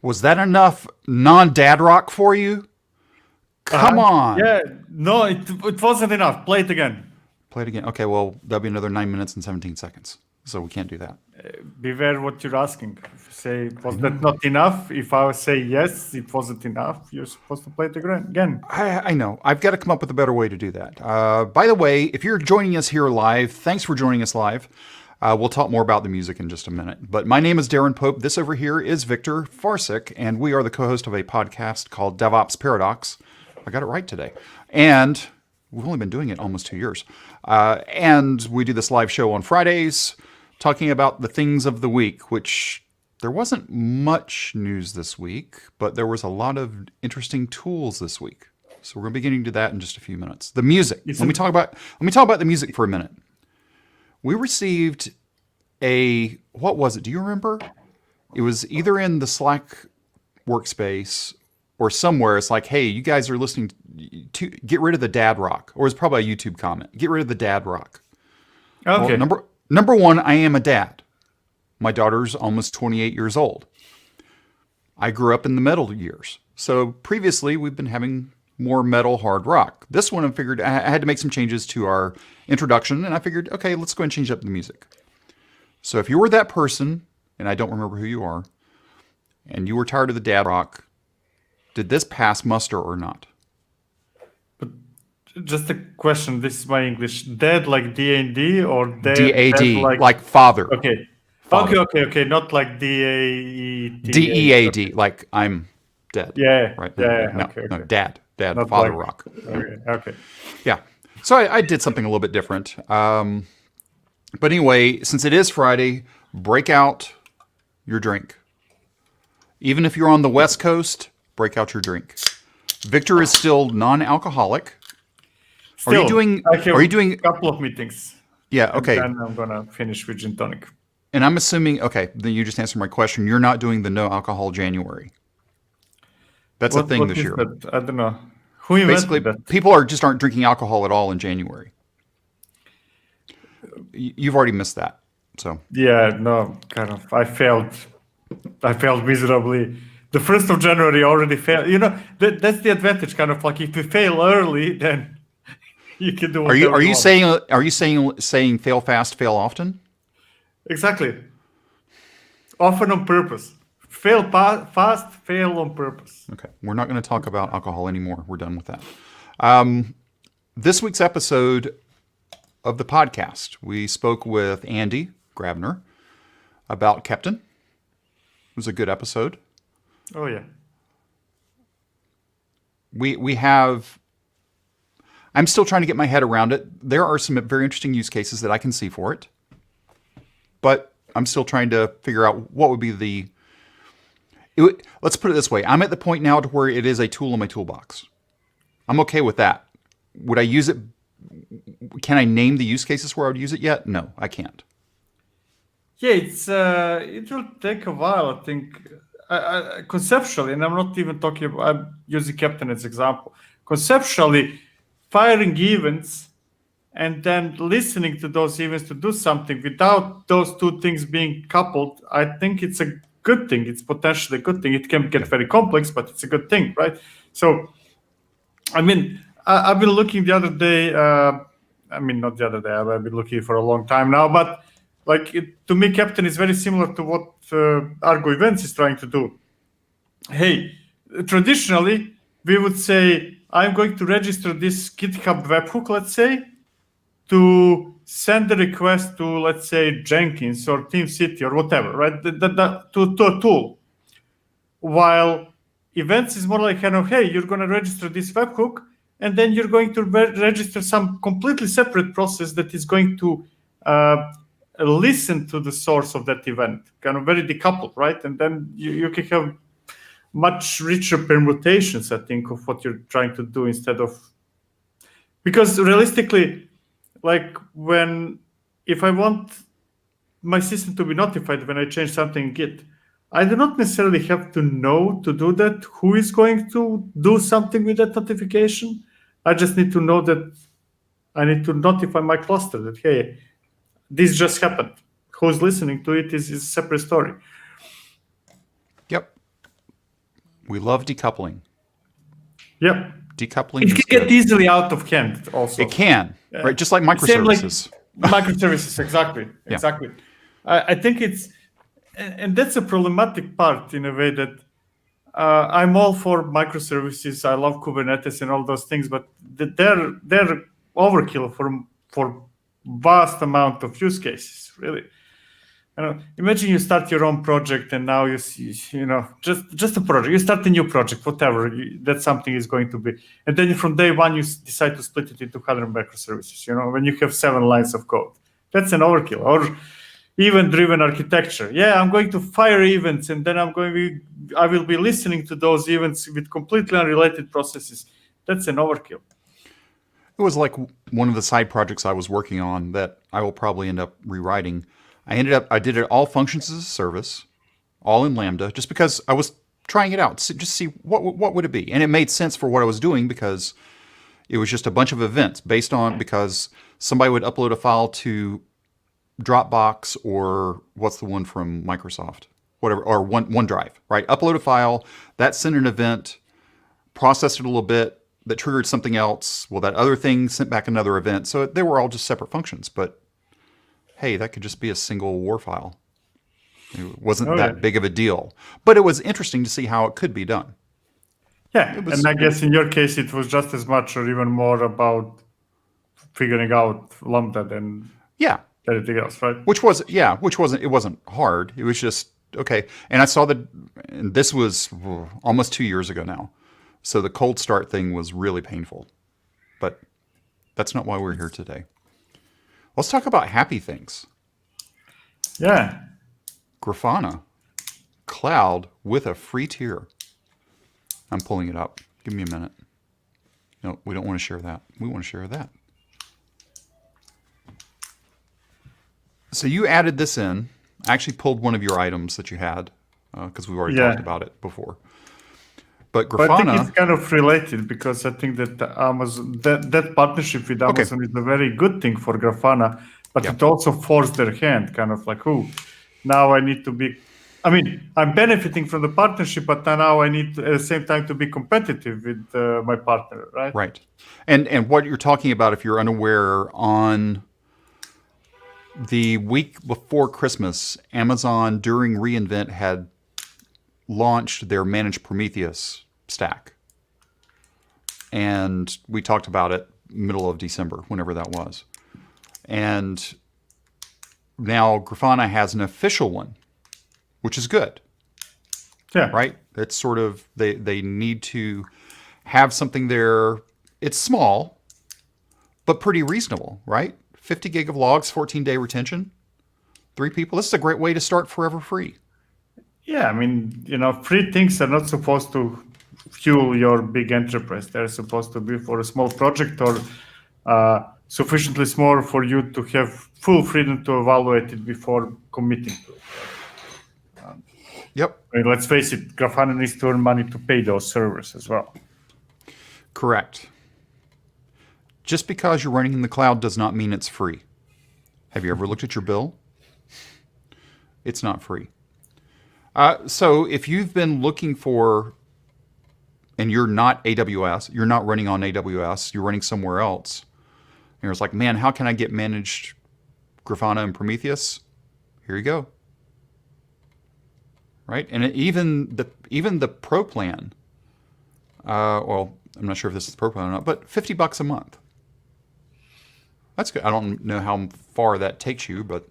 Was that enough non-dad rock for you? Come on. Yeah, no, it wasn't enough. Play it again. Play it again. Okay, well, that'll be another 9 minutes and 17 seconds. So we can't do that. Beware what you're asking. If you say, was that not enough? If I say yes, it wasn't enough, you're supposed to play it again. I know. I've got to come up with a better way to do that. By the way, if you're joining us here live, thanks for joining us live. We'll talk more about the music in just a minute. But my name is Darren Pope. This over here is Victor Farsick, and we are the co-host of a podcast called DevOps Paradox. I got it right today. And we've only been doing it almost 2 years. And we do this live show on Fridays, talking about the things of the week, which there wasn't much news this week, but there was a lot of interesting tools this week. So we're going to be getting to that in just a few minutes. The music. Let me talk about the music for a minute. We received what was it? Do you remember? It was either in the Slack workspace or somewhere. It's like, hey, you guys are listening to get rid of the dad rock. Or it's probably a YouTube comment. Get rid of the dad rock. Okay. Well, Number one, I am a dad. My daughter's almost 28 years old. I grew up in the metal years. So previously, we've been having more metal hard rock. This one, I figured I had to make some changes to our introduction, and I figured, okay, let's go and change up the music. So if you were that person, and I don't remember who you are, and you were tired of the dad rock, did this pass muster or not? Just a question. This is my English. Dad like D-A-D or dad D-A-D, like father. Okay. Father. Okay. Not like D-A-E-T. D-E-A-D, Okay. like I'm dead. Yeah. Right? Yeah. No, dad, Not father like, rock. Okay. Yeah. So I did something a little bit different. But anyway, since it is Friday, break out your drink. Even if you're on the West Coast, break out your drink. Victor is still non-alcoholic. Still, are you doing a couple of meetings? Yeah, okay. And then I'm gonna finish with gin tonic. And I'm assuming, okay, then you just answered my question. You're not doing the no alcohol January. That's a thing this year. That? I don't know. Who invented Basically, that? people aren't drinking alcohol at all in January. You've already missed that. So yeah, no, kind of. I failed miserably. The 1st of January already failed. You know, that's the advantage. Kind of like if you fail early, then you can do. Are you saying fail fast, fail often? Exactly. Often on purpose. Fail fast, fail on purpose. Okay, we're not going to talk about alcohol anymore. We're done with that. This week's episode of the podcast, we spoke with Andy Grabner about Kepton. It was a good episode. Oh yeah. We have. I'm still trying to get my head around it. There are some very interesting use cases that I can see for it, but I'm still trying to figure out what would be let's put it this way. I'm at the point now to where it is a tool in my toolbox. I'm okay with that. Would I use it? Can I name the use cases where I would use it yet? No, I can't. Yeah, it will take a while, I think. Conceptually, and I'm not even talking about, I'm using Kepton as example. Conceptually, firing events and then listening to those events to do something without those two things being coupled, I think it's a good thing. It's potentially a good thing. It can get very complex, but it's a good thing, right? So, I mean, I've been looking the other day, not the other day, I've been looking for a long time now, but to me, Kepton is very similar to what Argo Events is trying to do. Hey, traditionally, we would say, I'm going to register this GitHub webhook, let's say, to send a request to, let's say, Jenkins or TeamCity or whatever, right? To a tool. While Events is more like kind of, hey, you're going to register this webhook, and then you're going to register some completely separate process that is going to listen to the source of that event, kind of very decoupled, right? And then you can have much richer permutations, I think, of what you're trying to do instead of... Because realistically, if I want my system to be notified when I change something in Git, I do not necessarily have to know to do that who is going to do something with that notification. I just need to know that I need to notify my cluster that, hey, this just happened. Who's listening to it is a separate story. Yep. We love decoupling. Yep. Decoupling It is can good. get easily out of hand also. It can, right? Just like Same like microservices. microservices, exactly. Yeah. Exactly. I think and that's a problematic part in a way that I'm all for microservices. I love Kubernetes and all those things, but they're overkill for vast amount of use cases, really. Imagine you start your own project and now just a project. You start a new project, whatever that something is going to be, and then from day one you decide to split it into 100 microservices. When you have 7 lines of code, that's an overkill. Or event-driven architecture. Yeah, I'm going to fire events, and then I will be listening to those events with completely unrelated processes. That's an overkill. It was like one of the side projects I was working on that I will probably end up rewriting. I did it all functions as a service, all in Lambda, just because I was trying it out, just see what would it be. And it made sense for what I was doing because it was just a bunch of events because somebody would upload a file to Dropbox or what's the one from Microsoft, whatever, or OneDrive, right? Upload a file, that sent an event, processed it a little bit, that triggered something else. Well, that other thing sent back another event. So they were all just separate functions, but hey, that could just be a single war file. It wasn't that big of a deal, but it was interesting to see how it could be done. Yeah, and I guess in your case, it was just as much or even more about figuring out Lambda than anything else, right? It wasn't hard. It was just, okay. And I saw and this was almost 2 years ago now. So the cold start thing was really painful, but that's not why we're here today. Let's talk about happy things. Yeah. Grafana Cloud with a free tier. I'm pulling it up. Give me a minute. No, we don't want to share that. We want to share that. So you added this in. I actually pulled one of your items that you had because we've already talked about it before. But Grafana, but I think it's kind of related because I think that Amazon, that partnership with Amazon is a very good thing for Grafana, but it also forced their hand, kind of like, now I need to be. I mean, I'm benefiting from the partnership, but now I need at the same time to be competitive with my partner, right? Right. And what you're talking about, if you're unaware, on the week before Christmas, Amazon during reInvent had launched their managed Prometheus stack. And we talked about it middle of December, whenever that was. And now Grafana has an official one, which is good. Yeah. Right? It's sort of, they need to have something there. It's small, but pretty reasonable, right? 50 gig of logs, 14-day retention, 3 people. This is a great way to start forever free. Yeah, I mean, free things are not supposed to fuel your big enterprise. They're supposed to be for a small project or sufficiently small for you to have full freedom to evaluate it before committing to it. Yep. I mean, let's face it, Grafana needs to earn money to pay those servers as well. Correct. Just because you're running in the cloud does not mean it's free. Have you ever looked at your bill? It's not free. So if you've been looking for, and you're not AWS, you're not running on AWS, you're running somewhere else, and you're like, man, how can I get managed Grafana and Prometheus? Here you go. Right? And even the Pro plan, well, I'm not sure if this is the Pro plan or not, but $50 a month. That's good. I don't know how far that takes you, but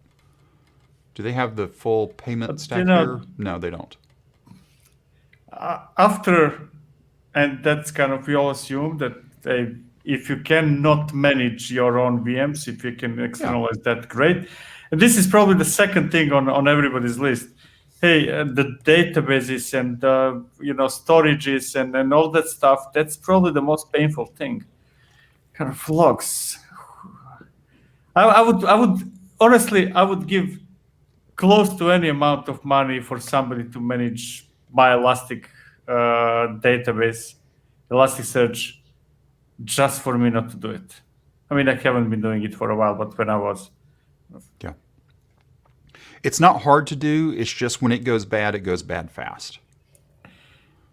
do they have the full payment stack here? No, they don't. And that's kind of, we all assume that if you cannot manage your own VMs, if you can externalize that, great. And this is probably the second thing on everybody's list. Hey, the databases and storages and all that stuff, that's probably the most painful thing. Kind of logs. I would honestly, I would give close to any amount of money for somebody to manage my Elastic database, Elasticsearch, just for me not to do it. I mean, I haven't been doing it for a while, but when I was. Yeah. It's not hard to do. It's just when it goes bad fast.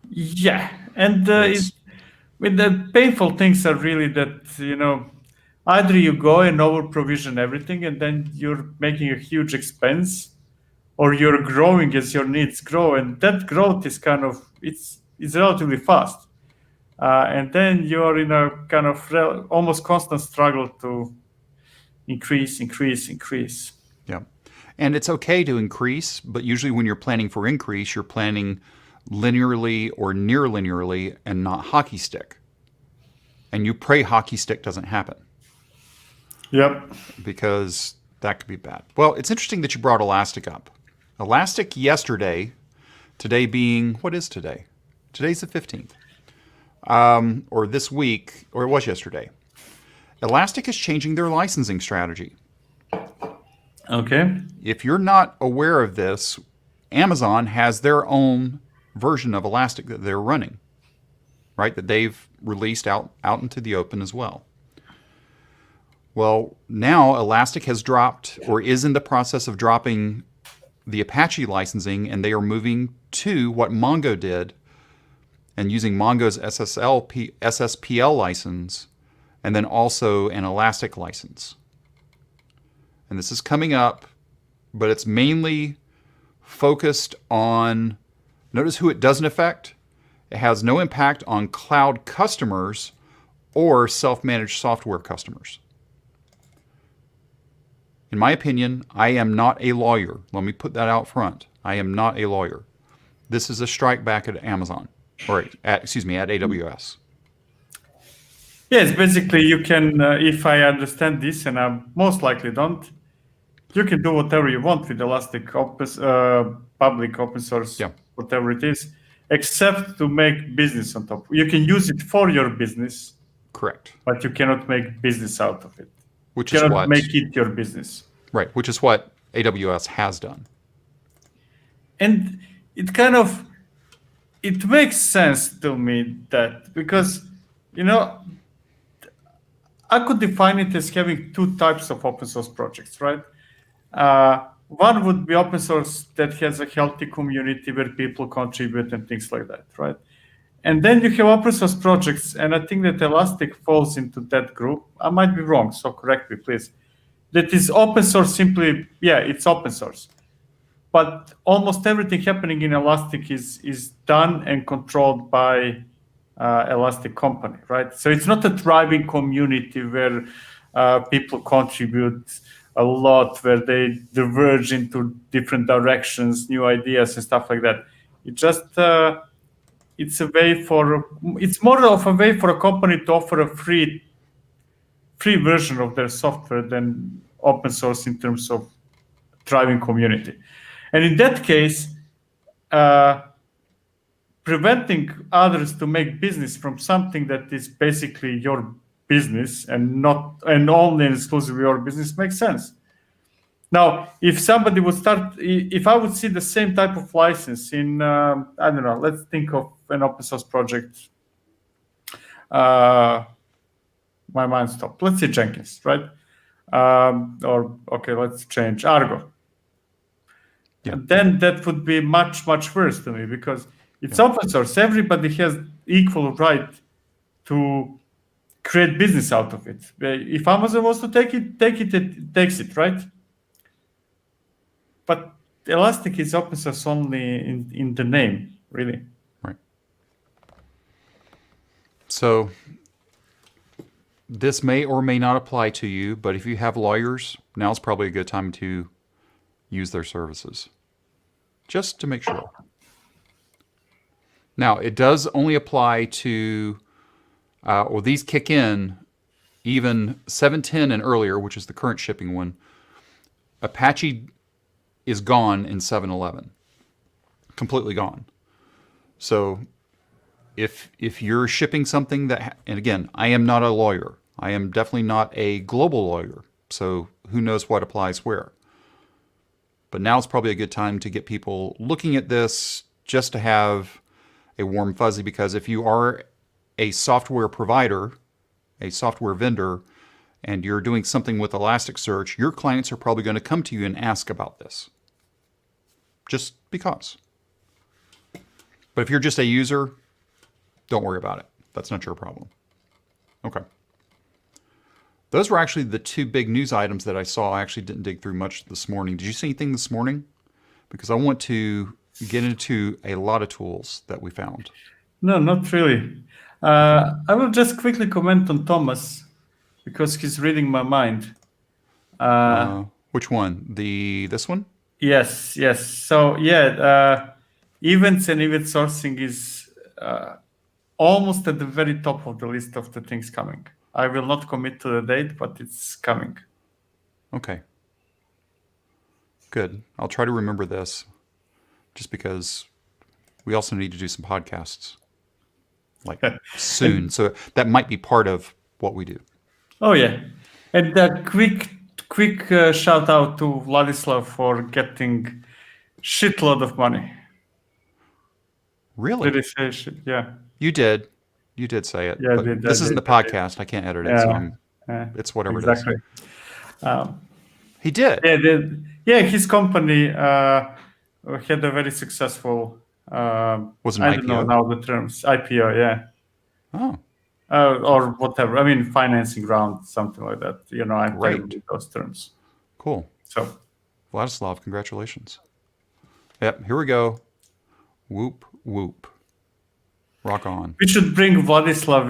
Yeah, and It's the painful things are really that either you go and over provision everything, and then you're making a huge expense, or you're growing as your needs grow, and that growth is kind of it's relatively fast, and then you're in a kind of almost constant struggle to increase, increase, increase. yeah. And it's okay to increase, but usually when you're planning for increase, you're planning linearly or near linearly and not hockey stick. And you pray hockey stick doesn't happen Yep. because that could be bad. Well, it's interesting that you brought Elastic up. Elastic yesterday, today being, what is today? Today's the 15th. Or this week, or it was yesterday. Elastic is changing their licensing strategy. Okay. If you're not aware of this, Amazon has their own version of Elastic that they're running, right? That they've released out into the open as well. Well, now Elastic has dropped or is in the process of dropping the Apache licensing, and they are moving to what Mongo did and using Mongo's SSPL license and then also an Elastic license. And this is coming up, but it's mainly focused on, notice who it doesn't affect. It has no impact on cloud customers or self-managed software customers. In my opinion, I am not a lawyer. Let me put that out front. I am not a lawyer. This is a strike back at Amazon, or at AWS. Yes, basically you can, if I understand this, and I most likely don't, you can do whatever you want with Elastic public open source, Yeah. whatever it is, except to make business on top. You can use it for your business, Correct. but you cannot make business out of it. Which You is cannot what make it your business. right, which is what AWS has done. And it kind of, it makes sense to me that, because, I could define it as having two types of open source projects, right? One would be open source that has a healthy community where people contribute and things like that, right? And then you have open source projects, and I think that Elastic falls into that group. I might be wrong, so correct me, please. That is open source simply, yeah, it's open source. But almost everything happening in Elastic is done and controlled by Elastic company, right? So it's not a thriving community where people contribute a lot, where they diverge into different directions, new ideas and stuff like that. It just it's more of a way for a company to offer a free version of their software than open source in terms of thriving community. And in that case, preventing others to make business from something that is basically your business and only and exclusively your business makes sense. Now, if somebody would if I would see the same type of license in, I don't know, let's think of an open source project. My mind stopped. Let's say Jenkins, right? Let's change Argo. Yeah. And then that would be much, much worse to me, because it's open source. Everybody has equal right to create business out of it. If Amazon wants to take it, it takes it, right? But Elastic is open source only in the name, really. Right. So this may or may not apply to you, but if you have lawyers, now's probably a good time to use their services, just to make sure. Now, it does only apply to, these kick in even 7.10 and earlier, which is the current shipping one. Apache is gone in 7.11, completely gone. So if you're shipping something that, and again, I am not a lawyer. I am definitely not a global lawyer. So who knows what applies where. But now it's probably a good time to get people looking at this just to have a warm fuzzy, because if you are a software provider, a software vendor, and you're doing something with Elasticsearch, your clients are probably going to come to you and ask about this. Just because. But if you're just a user, don't worry about it. That's not your problem. Okay. Those were actually the two big news items that I saw. I actually didn't dig through much this morning. Did you see anything this morning? Because I want to get into a lot of tools that we found. No, not really. I will just quickly comment on Thomas because he's reading my mind. Which one? This one? Yes. So yeah, events and event sourcing is almost at the very top of the list of the things coming. I will not commit to the date, but it's coming. Okay. Good. I'll try to remember this just because we also need to do some podcasts like soon. So that might be part of what we do. Oh yeah. And quick shout out to Vladislav for getting shitload of money. Really? Did I say shit? Yeah. You did. You did say it. Yeah, but this isn't the podcast. I can't edit it, so it's whatever exactly. it is. He did. Yeah, his company had a very successful. Was it an I IPO? don't know now the terms. IPO, yeah. Oh. Or whatever. I mean, financing round, something like that. I'm Great. terrible with those terms. Cool. So, Vladislav, congratulations. Yep, here we go. Whoop, whoop. Rock on. we should bring Vladislav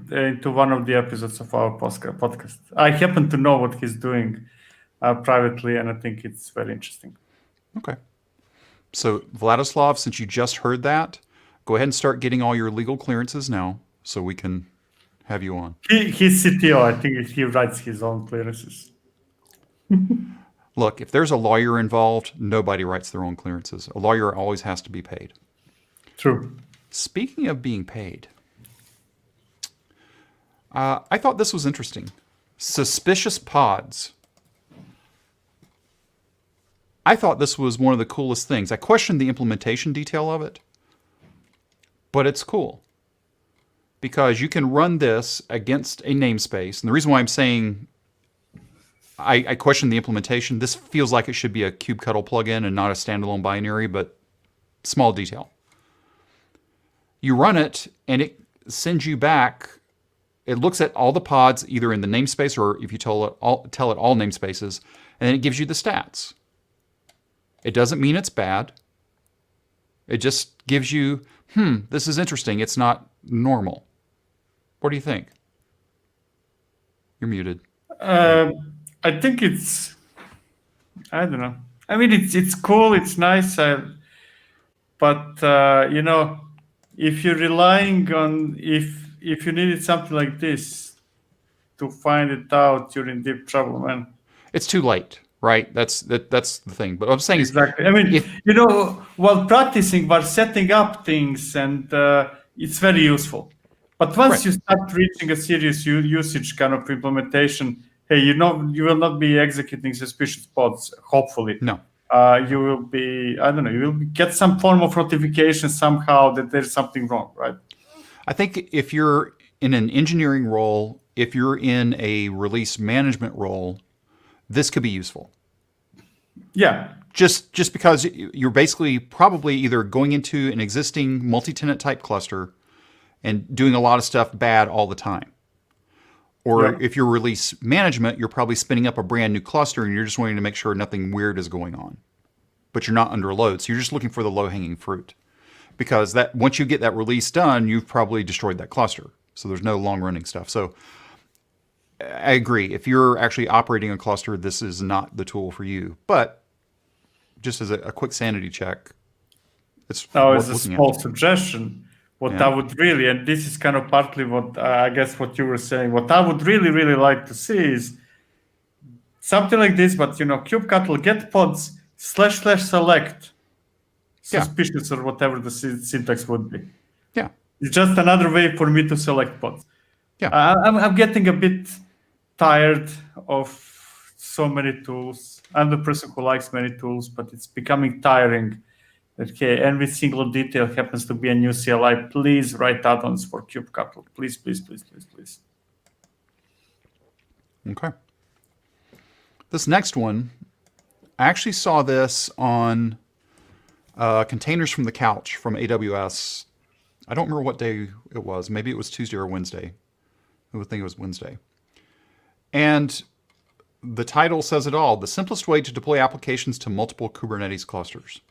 into one of the episodes of our podcast. I happen to know what he's doing privately, and I think it's very interesting. Okay. So, Vladislav, since you just heard that, go ahead and start getting all your legal clearances now so we can have you on. He's CTO. I think he writes his own clearances. Look, if there's a lawyer involved, nobody writes their own clearances. A lawyer always has to be paid. True. Speaking of being paid, I thought this was interesting. Suspicious pods. I thought this was one of the coolest things. I questioned the implementation detail of it, but it's cool because you can run this against a namespace. And the reason why I'm saying I question the implementation, this feels like it should be a kubectl plugin and not a standalone binary, but small detail. You run it, and it sends you back. It looks at all the pods, either in the namespace or if you tell it all namespaces, and then it gives you the stats. It doesn't mean it's bad. It just gives you, this is interesting. It's not normal. What do you think? You're muted. I think I don't know. I mean, it's cool. It's nice. But if you're relying on if you needed something like this to find it out, you're in deep trouble, man. It's too late, right? That's the thing. But what I'm saying exactly. I mean, while practicing, while setting up things, and it's very useful. But once you start reaching a serious usage kind of implementation, hey, you will not be executing suspicious pods. Hopefully, no. You will be, I don't know, you will get some form of notification somehow that there's something wrong, right? I think if you're in an engineering role, if you're in a release management role, this could be useful. Yeah. Just because you're basically probably either going into an existing multi-tenant type cluster and doing a lot of stuff bad all the time. Or if you're release management, you're probably spinning up a brand new cluster and you're just wanting to make sure nothing weird is going on. But you're not under load. So you're just looking for the low-hanging fruit. Because that once you get that release done, you've probably destroyed that cluster. So there's no long-running stuff. So I agree. If you're actually operating a cluster, this is not the tool for you. But just as a quick sanity check, it's as a small suggestion. What I would really, and this is kind of partly what I guess what you were saying, what I would really, really like to see is something like this, but kubectl get pods //select suspicious or whatever the syntax would be. Yeah. It's just another way for me to select pods. Yeah. I'm getting a bit tired of so many tools. I'm the person who likes many tools, but it's becoming tiring. Okay, every single detail happens to be a new CLI. Please write add-ons for kubectl. Please, please, please, please, please. Okay. This next one, I actually saw this on containers from the couch from AWS. I don't remember what day it was. Maybe it was Tuesday or Wednesday. I would think it was Wednesday. And the title says it all: the simplest way to deploy applications to multiple Kubernetes clusters.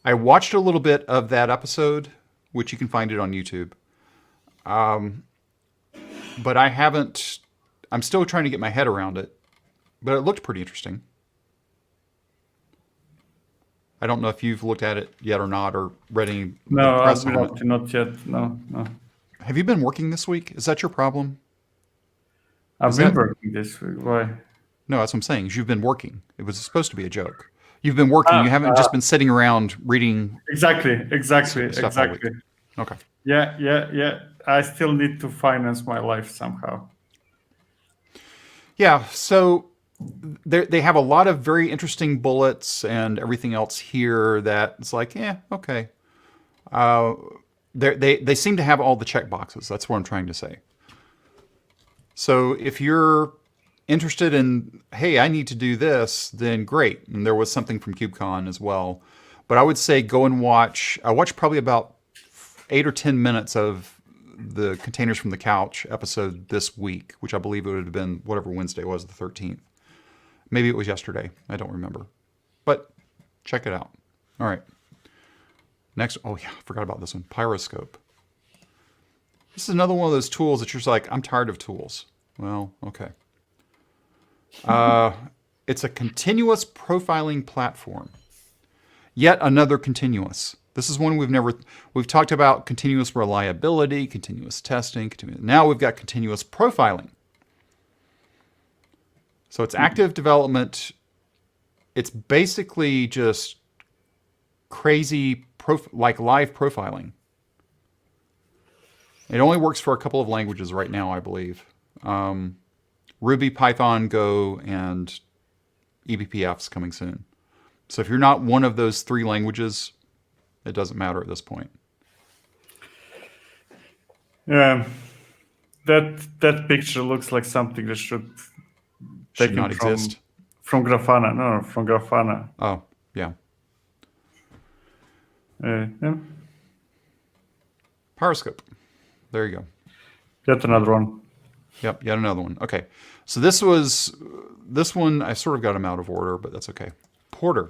I watched a little bit of that episode, which you can find it on YouTube. But I haven't, I'm still trying to get my head around it, but it looked pretty interesting. I don't know if you've looked at it yet or not, or read any No, press on it. Admiralty, not yet. No. Have you been working this week? Is that your problem? I've Is been that- working this week. Why? No, that's what I'm saying. Is you've been working. It was supposed to be a joke. You've been working. You haven't just been sitting around reading. Exactly. Stuff all week. Okay. Yeah. I still need to finance my life somehow. Yeah. So they have a lot of very interesting bullets and everything else here that it's like, yeah, okay. They seem to have all the check boxes. That's what I'm trying to say. So if you're interested in, hey, I need to do this, then great. And there was something from KubeCon as well. But I would say go and watch. I watched probably about 8 or 10 minutes of the Containers from the Couch episode this week, which I believe it would have been whatever Wednesday was, the 13th. Maybe it was yesterday. I don't remember. But check it out. All right. Next, oh yeah, I forgot about this one. Pyroscope. This is another one of those tools that you're just like, I'm tired of tools. Well, okay. It's a continuous profiling platform. Yet another continuous. This is one we've talked about: continuous reliability, continuous testing. Now we've got continuous profiling. So it's active development. It's basically just crazy, like live profiling. It only works for a couple of languages right now, I believe. Ruby, Python, Go, and eBPF's coming soon. So if you're not one of those 3 languages, it doesn't matter at this point. Yeah, that picture looks like something that should not exist. From Grafana. No, from Grafana. Oh, yeah. Yeah. Pyroscope. There you go. Yet another one. Yep, yet another one. Okay. So this one, I sort of got them out of order, but that's okay. Porter.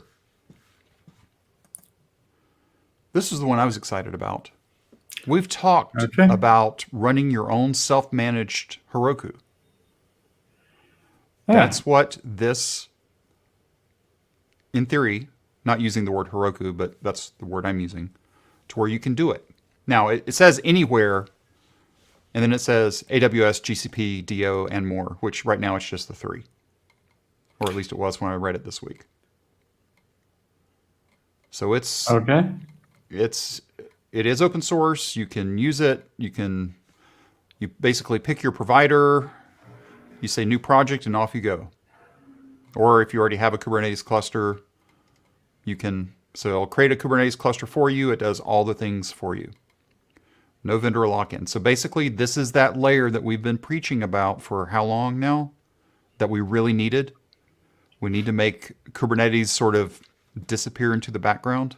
This is the one I was excited about. We've talked about running your own self-managed Heroku. That's what this, in theory, not using the word Heroku, but that's the word I'm using, to where you can do it. Now, it says anywhere, and then it says AWS, GCP, DO, and more, which right now it's just the 3. Or at least it was when I read it this week. So it's okay. It is open source. You can use it. You basically pick your provider, you say new project, and off you go. Or if you already have a Kubernetes cluster, so it'll create a Kubernetes cluster for you. It does all the things for you. No vendor lock-in. So basically, this is that layer that we've been preaching about for how long now that we really needed. We need to make Kubernetes sort of disappear into the background.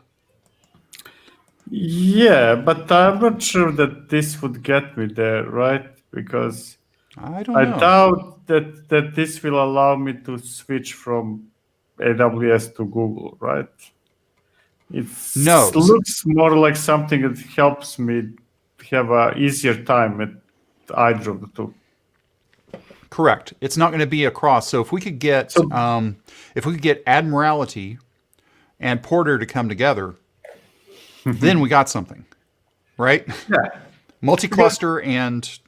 Yeah, but I'm not sure that this would get me there, right? Because I don't know. I doubt that this will allow me to switch from AWS to Google, right? It looks more like something that helps me have an easier time at either of the 2. Correct. It's not going to be across. So if we could get Admiralty and Porter to come together, then we got something, right? Yeah. Multi-cluster and...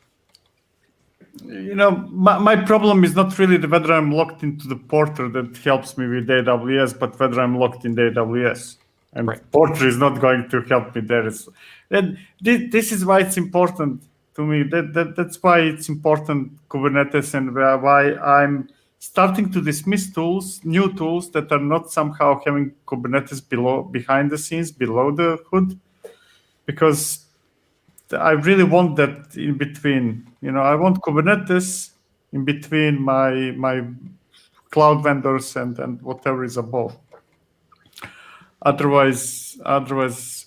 my problem is not really whether I'm locked into the Porter that helps me with AWS, but whether I'm locked in the AWS. And Porter is not going to help me there. And this is why it's important to me. That's why it's important, Kubernetes, and why I'm starting to dismiss new tools that are not somehow having Kubernetes behind the scenes, below the hood, because I really want that in between. I want Kubernetes in between my cloud vendors and whatever is above. Otherwise,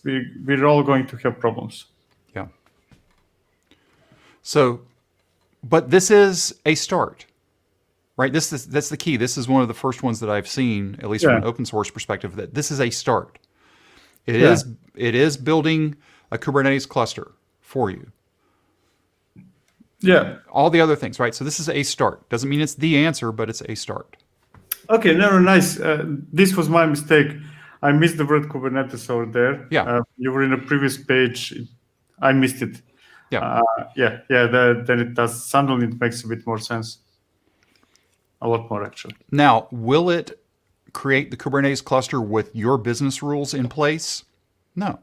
we're all going to have problems. Yeah. So, but this is a start, right? That's the key. This is one of the first ones that I've seen, at least from an open source perspective, that this is a start. It is building a Kubernetes cluster for you. Yeah. All the other things, right? So this is a start. Doesn't mean it's the answer, but it's a start. Okay, no, nice. This was my mistake. I missed the word Kubernetes over there. Yeah. You were in a previous page. I missed it. Yeah. Then it does. Suddenly it makes a bit more sense. A lot more, actually. Now, will it create the Kubernetes cluster with your business rules in place? No.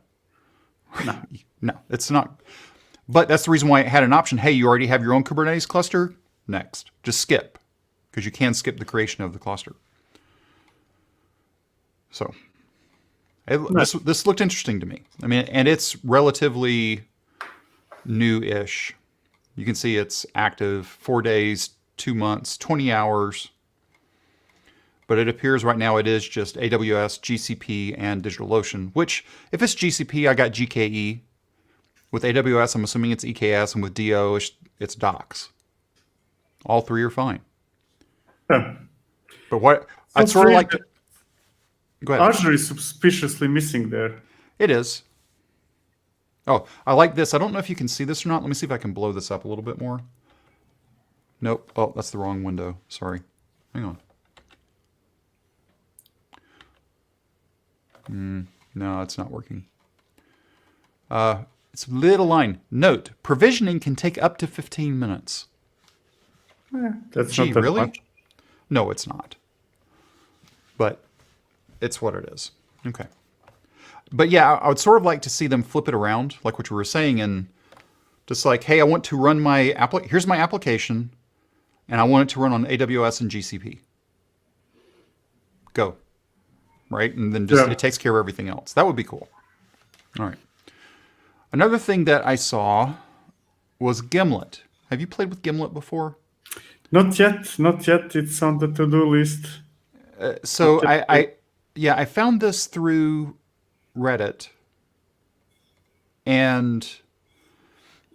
No, it's not. But that's the reason why it had an option. Hey, you already have your own Kubernetes cluster? Next. Just skip. Because you can skip the creation of the cluster. So, this looked interesting to me. I mean, and it's relatively new-ish. You can see it's active 4 days, 2 months, 20 hours. But it appears right now it is just AWS, GCP, and DigitalOcean, which, if it's GCP, I got GKE. With AWS, I'm assuming it's EKS, and with DO, it's Docs. All three are fine. Yeah. But what I'd sort of like to... Go ahead. Azure is suspiciously missing there. It is. Oh, I like this. I don't know if you can see this or not. Let me see if I can blow this up a little bit more. Nope. Oh, that's the wrong window. Sorry. Hang on. No, it's not working. It's a little line. Note, provisioning can take up to 15 minutes. That's Gee, not that really? much. No, it's not. But it's what it is. Okay. But yeah, I would sort of like to see them flip it around, like what you were saying, and just like, hey, I want to run my here's my application, and I want it to run on AWS and GCP. Go. Right? And then just it takes care of everything else. That would be cool. All right. Another thing that I saw was Gimlet. Have you played with Gimlet before? Not yet. It's on the to-do list. So I found this through Reddit, and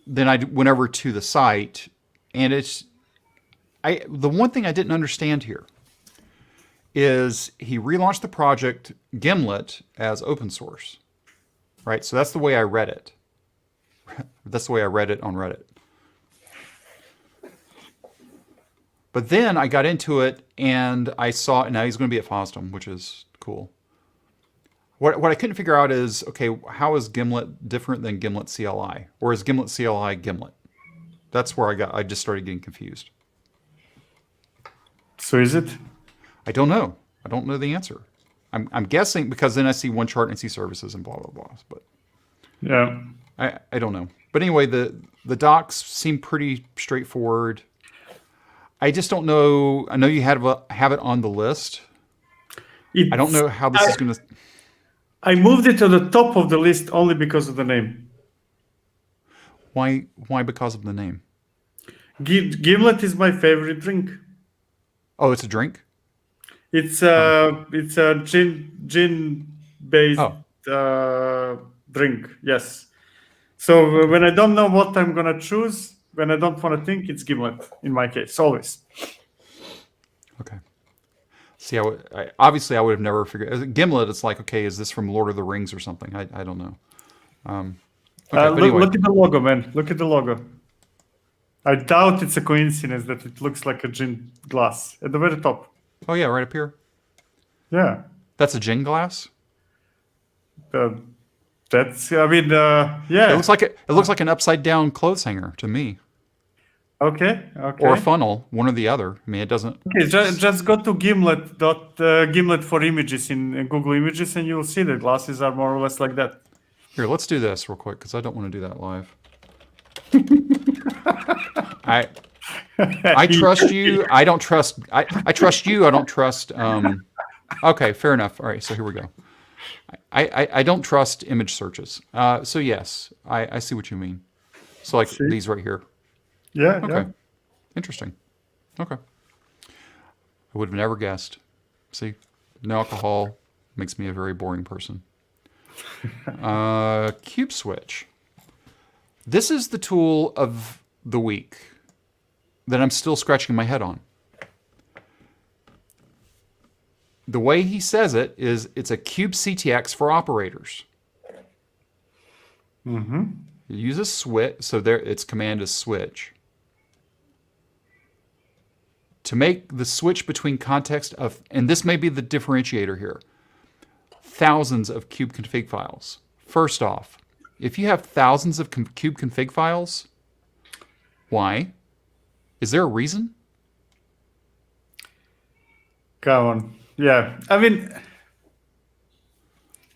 then I went over to the site, and the one thing I didn't understand here is he relaunched the project Gimlet as open source, right? So that's the way I read it. That's the way I read it on Reddit. But then I got into it and I saw, and now he's going to be at FOSDEM, which is cool. What I couldn't figure out is, okay, how is Gimlet different than Gimlet CLI? Or is Gimlet CLI Gimlet? That's where I just started getting confused. So is it? I don't know. I don't know the answer. I'm guessing because then I see one chart and I see services and blah, blah, blah. But yeah, I don't know. But anyway, the docs seem pretty straightforward. I just don't know. I know you have it on the list. I don't know how this is going to... I moved it to the top of the list only because of the name. Why because of the name? Gimlet is my favorite drink. Oh, it's a drink? It's a gin based drink. Yes. So when I don't know what I'm gonna choose, when I don't want to think, it's Gimlet in my case, always. Okay. See, obviously I would have never figured Gimlet. It's like, okay, is this from Lord of the Rings or something? I don't know. Look at the logo, man. Look at the logo. I doubt it's a coincidence that it looks like a gin glass at the very top. Oh yeah, right up here. Yeah. That's a gin glass? That's, I mean, yeah. It looks like an upside down clothes hanger to me. Okay. Or a funnel, one or the other. I mean, it doesn't. Okay, just go to Gimlet for images in Google Images, and you'll see the glasses are more or less like that. Here, let's do this real quick because I don't want to do that live. I trust you. I don't trust. I trust you. I don't trust. Okay, fair enough. All right, so here we go. I don't trust image searches. So yes, I see what you mean. So like these right here. Yeah. Okay. Yeah. Interesting. Okay. I would have never guessed. See, no alcohol, Makes me a very boring person. Kubeswitch. This is the tool of the week that I'm still scratching my head on. The way he says it is it's a kubectx for operators. Mm-hmm. It uses switch, so there its command is switch. To make the switch between context of, and this may be the differentiator here, thousands of kube config files. First off, if you have thousands of kube config files, why? Is there a reason? Come on. Yeah. I mean,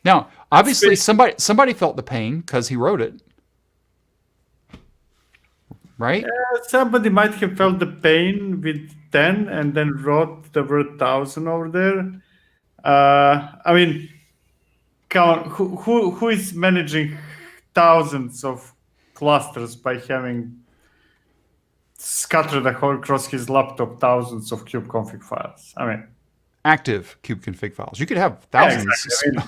now, obviously somebody felt the pain because he wrote it. Right? somebody might have felt the pain with 10 and then wrote the word 1,000 over there. I mean, come on, who is managing thousands of clusters by having scattered across his laptop thousands of kubeconfig files? I mean, active kubeconfig files. You could have thousands. Yeah, exactly.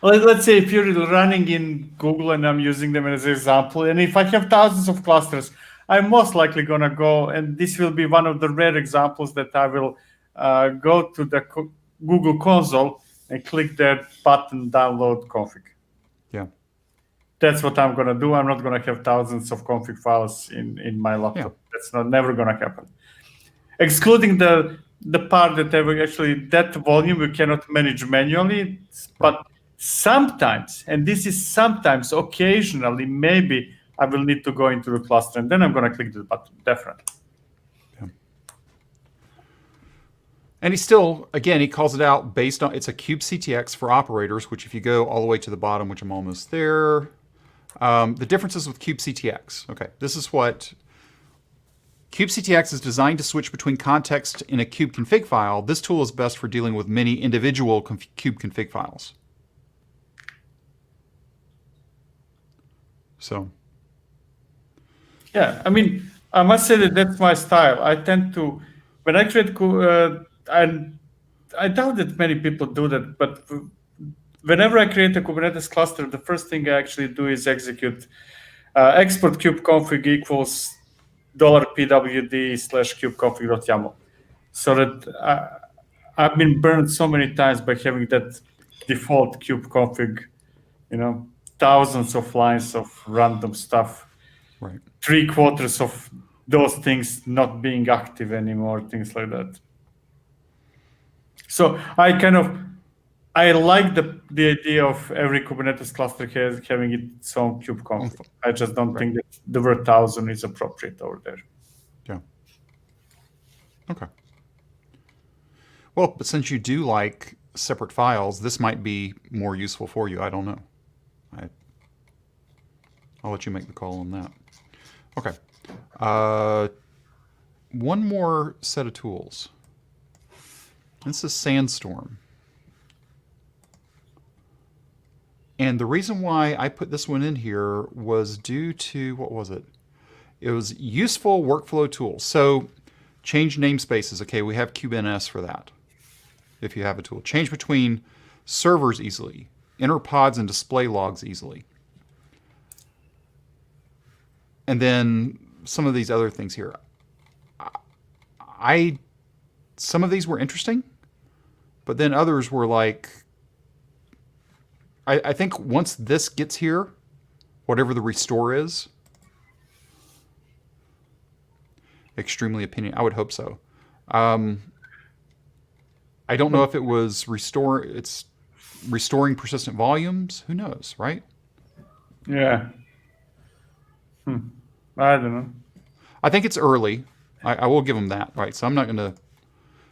I mean, let's say if you're running in Google and I'm using them as an example, and if I have thousands of clusters, I'm most likely going to go, and this will be one of the rare examples that I will go to the Google console and click that button, download config. Yeah. That's what I'm going to do. I'm not going to have thousands of config files in my laptop. Yeah. That's never going to happen. Excluding the part that that volume we cannot manage manually, but sometimes, and this is sometimes, occasionally, maybe I will need to go into the cluster, and then I'm going to click the button, definitely. Yeah. And he still, again, he calls it out based on, it's a kubectx for operators, which if you go all the way to the bottom, which I'm almost there, the differences with kubectx. Okay, this is what kubectx is designed to switch between context in a kube config file. This tool is best for dealing with many individual kube config files. So, yeah, I mean, I must say that that's my style. I tend to, when I create, and I doubt that many people do that, but whenever I create a Kubernetes cluster, the first thing I actually do is execute export kubeconfig equals $pwd/kubeconfig.yaml, so that I've been burned so many times by having that default kubeconfig, thousands of lines of random stuff, right? 3/4 of those things not being active anymore, things like that. So I like the idea of every Kubernetes cluster having its own kubeconfig. I just don't think that the word 1,000 is appropriate over there. Yeah. Okay. Well, but since you do like separate files, this might be more useful for you. I don't know. I'll let you make the call on that. Okay. One more set of tools. This is Sandstorm. And the reason why I put this one in here was due to, what was it? It was useful workflow tools. So change namespaces. Okay, we have Kubernetes for that. If you have a tool. Change between servers easily. Enter pods and display logs easily. And then some of these other things here. Some of these were interesting, but then others were like, I think once this gets here, whatever the restore is, extremely opinion. I would hope so. I don't know if it was it's restoring persistent volumes. Who knows, right? Yeah. I don't know. I think it's early. I will give them that, right? So I'm not going to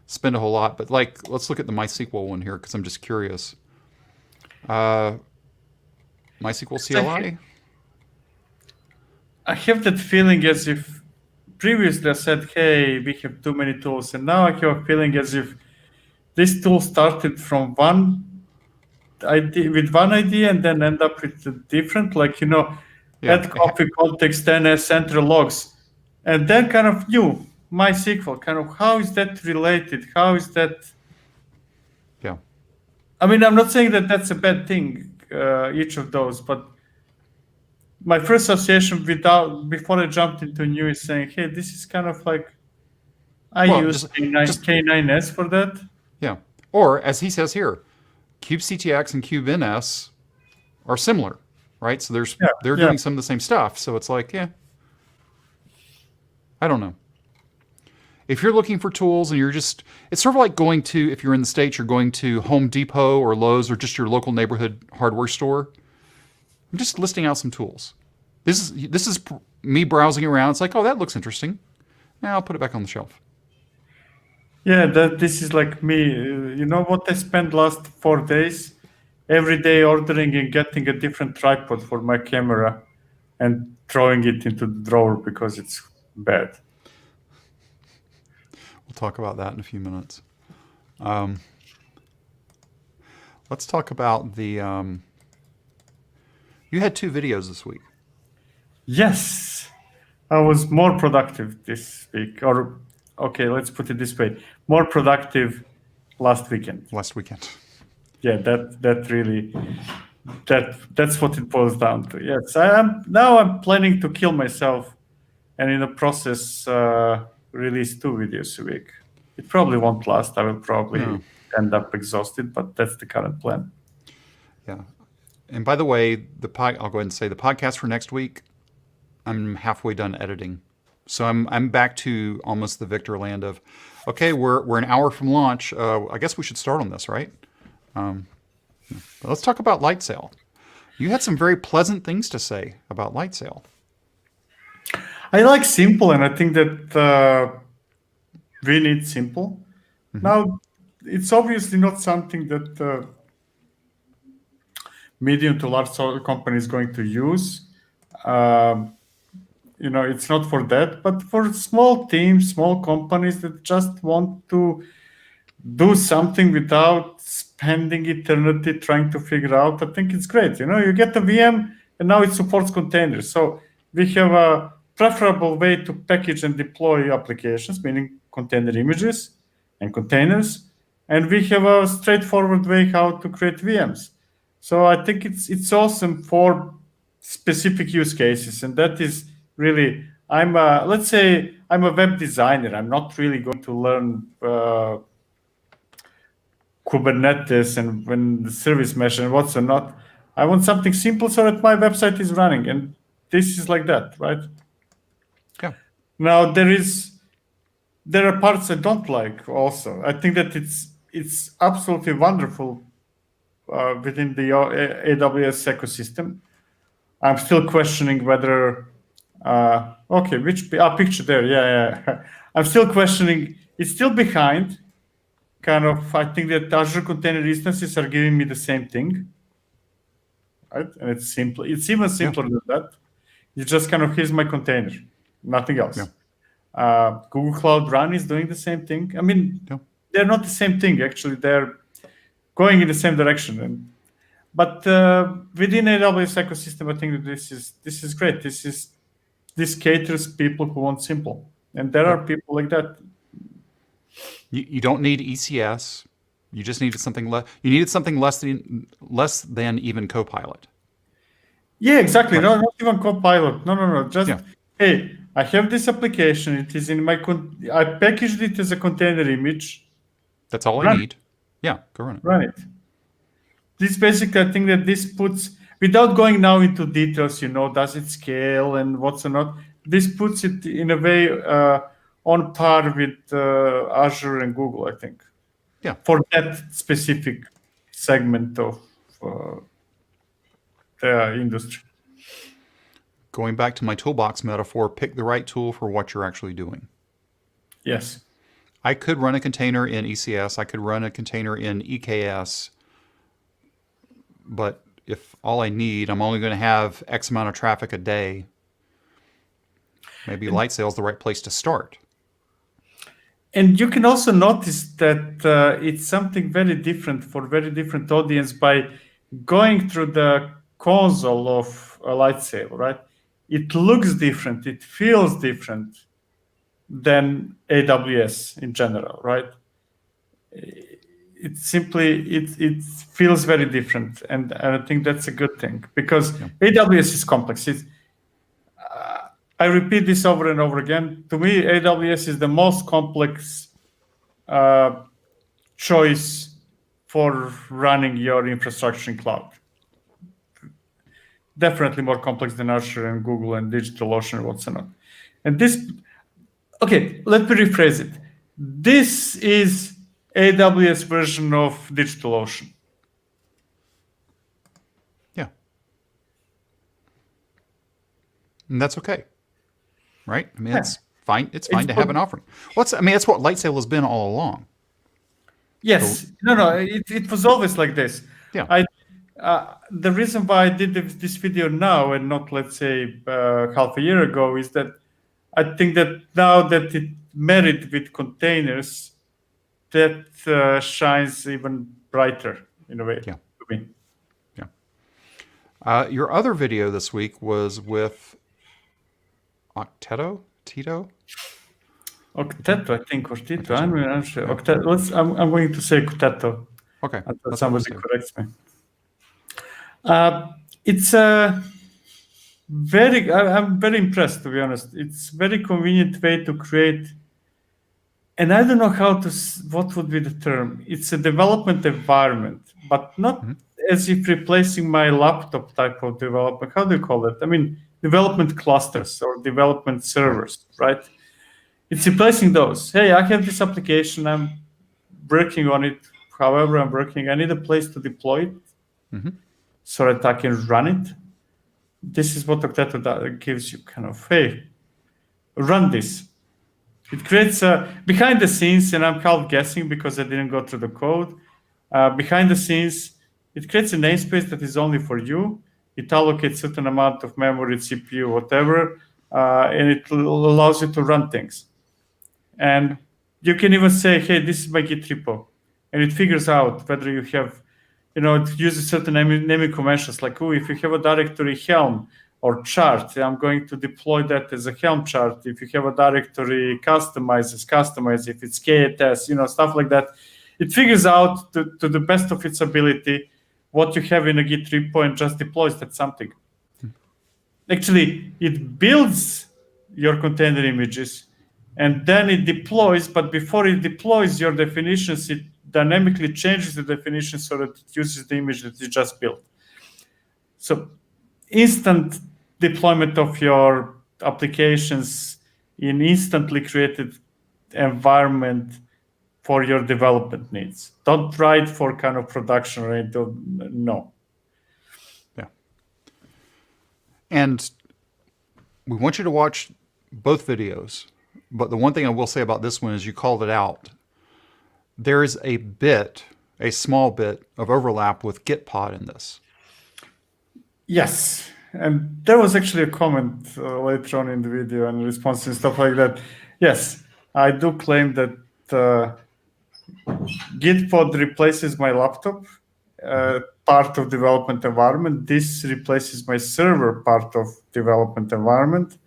spend a whole lot, but let's look at the MySQL one here because I'm just curious. MySQL CLI? I have that feeling as if previously I said, hey, we have too many tools. And now I have a feeling as if this tool started from one idea and then end up with a different, add copy, context, NS, enter logs. And then kind of new, MySQL, how is that related? How is that? Yeah. I mean, I'm not saying that that's a bad thing, each of those, but my first association before I jumped into new is saying, hey, this is kind of like, I use K9s for that. Yeah. Or, as he says here, kubectx and kubeNS are similar, right? So they're doing some of the same stuff. So it's like, yeah, I don't know. If you're looking for tools and it's sort of like going to, if you're in the States, you're going to Home Depot or Lowe's or just your local neighborhood hardware store. I'm just listing out some tools. This is me browsing around. It's like, oh, that looks interesting. Now I'll put it back on the shelf. Yeah, this is like me. You know what I spent last 4 days? Every day ordering and getting a different tripod for my camera and throwing it into the drawer because it's bad. We'll talk about that in a few minutes. Let's talk about the... You had 2 videos this week. Yes. I was more productive this week. Or, okay, let's put it this way. More productive last weekend. Yeah, that's what it boils down to. Yes, I'm planning to kill myself, and in the process release 2 videos a week. It probably won't last. I will probably end up exhausted, but that's the current plan. Yeah, and by the way, I'll go ahead and say the podcast for next week, I'm halfway done editing, so I'm back to almost the Victor land of, okay, we're an hour from launch. I guess we should start on this, right? Let's talk about Lightsail. You had some very pleasant things to say about Lightsail. I like simple, and I think that we need simple. Mm-hmm. Now, it's obviously not something that medium to large company is going to use. It's not for that, but for small teams, small companies that just want to do something without spending eternity trying to figure out, I think it's great. You get a VM and now it supports containers. So we have a preferable way to package and deploy applications, meaning container images and containers. And we have a straightforward way how to create VMs. So I think it's awesome for specific use cases. And that is really, let's say I'm a web designer. I'm not really going to learn Kubernetes and when the service mesh and what's not. I want something simple so that my website is running, and this is like that, right? Yeah. Now there are parts I don't like. Also, I think that it's absolutely wonderful within the AWS ecosystem. I'm still questioning whether. Which picture there? Yeah. I'm still questioning. It's still behind. Kind of, I think that Azure Container Instances are giving me the same thing, right? And it's simple. It's even simpler than that. It's just kind of, here's my container, nothing else. Yeah. Google Cloud Run is doing the same thing. I mean, they're not the same thing, actually. They're going in the same direction. But within AWS ecosystem, I think that this is great. This caters people who want simple. And there are people like that. You don't need ECS. You just needed something less. You needed something less than even Copilot. Yeah, exactly. Right. No, not even Copilot. No. Just hey, I have this application. It is in my. I packaged it as a container image. That's all I need. Yeah, go run it. Run it. This basically, I think that this puts, without going now into details, does it scale and what's not. This puts it in a way. On par with Azure and Google, I think. Yeah. For that specific segment of the industry. Going back to my toolbox metaphor, pick the right tool for what you're actually doing. Yes. I could run a container in ECS. I could run a container in EKS. But if all I need, I'm only going to have X amount of traffic a day, maybe Lightsail is the right place to start. And you can also notice that it's something very different for very different audience by going through the console of a Lightsail, right? It looks different. It feels different than AWS in general, right? it feels very different, and I think that's a good thing because AWS is complex. I repeat this over and over again. To me, AWS is the most complex choice for running your infrastructure in cloud. Definitely more complex than Azure and Google and DigitalOcean and whatnot. And this, okay, let me rephrase it. This is AWS version of DigitalOcean. Yeah. And that's okay. Right? I mean, it's fine. It's fine to have an offering. Well, that's what Lightsail has been all along. Yes. No. It was always like this. Yeah. The reason why I did this video now and not, let's say, half a year ago is that I think that now that it married with containers, that shines even brighter in a way to me. Yeah. Your other video this week was with Okteto? Okteto, I think, or Tito. I'm not sure. Okteto. I'm going to say Okteto. Okay. Until somebody corrects me. It's a I'm very impressed, to be honest. It's a very convenient way to create, and I don't know what would be the term. It's a development environment, but not as if replacing my laptop type of development. How do you call it? I mean, development clusters or development servers, right? It's replacing those. Hey, I have this application. I'm working on it. However, I'm working. I need a place to deploy it so that I can run it. This is what Okteto gives you, kind of, hey, run this. It creates behind the scenes, and I'm kind of guessing because I didn't go through the code. Behind the scenes, it creates a namespace that is only for you. It allocates certain amount of memory, CPU, whatever, and it allows you to run things. And you can even say, hey, this is my Git repo. And it figures out whether you have, it uses certain naming conventions like, if you have a directory Helm or chart, I'm going to deploy that as a Helm chart. If you have a directory customize. If it's KTS, stuff like that. It figures out to the best of its ability what you have in a Git repo and just deploys that something. Actually, it builds your container images and then it deploys, but before it deploys your definitions, it dynamically changes the definition so that it uses the image that you just built. So instant deployment of your applications in instantly created environment for your development needs. Don't write for kind of production or no. Yeah. And we want you to watch both videos. But the one thing I will say about this one is you called it out. There is a small bit of overlap with Gitpod in this. Yes. And there was actually a comment later on in the video and response and stuff like that. Yes, I do claim that Gitpod replaces my laptop part of development environment. This replaces my server part of development environment.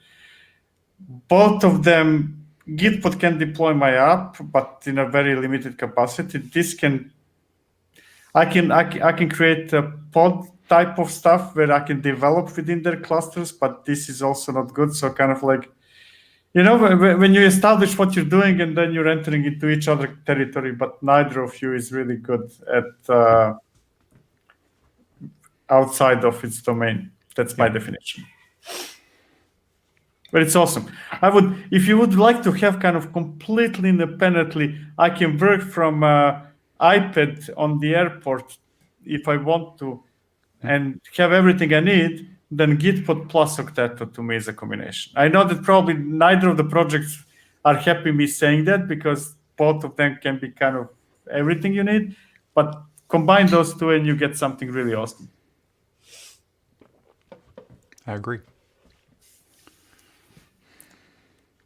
Both of them, Gitpod can deploy my app, but in a very limited capacity. I can create a pod type of stuff where I can develop within their clusters, but this is also not good. So kind of like, when you establish what you're doing and then you're entering into each other territory, but neither of you is really good at outside of its domain. That's my definition. But it's awesome. If you would like to have kind of completely independently, I can work from iPad on the airport if I want to, and have everything I need, then Gitpod plus Okteto to me is a combination. I know that probably neither of the projects are happy me saying that because both of them can be kind of everything you need, but combine those two and you get something really awesome. I agree.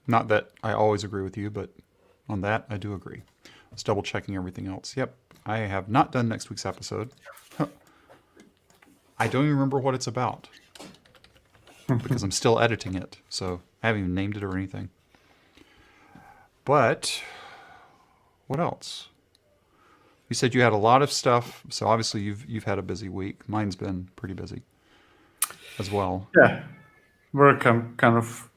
Not that I always agree with you, but on that, I do agree. Just double checking everything else. Yep, I have not done next week's episode. I don't even remember what it's about because I'm still editing it. So I haven't even named it or anything. But what else? You said you had a lot of stuff, so obviously you've had a busy week. Mine's been pretty busy as well. Yeah, work. I'm kind of.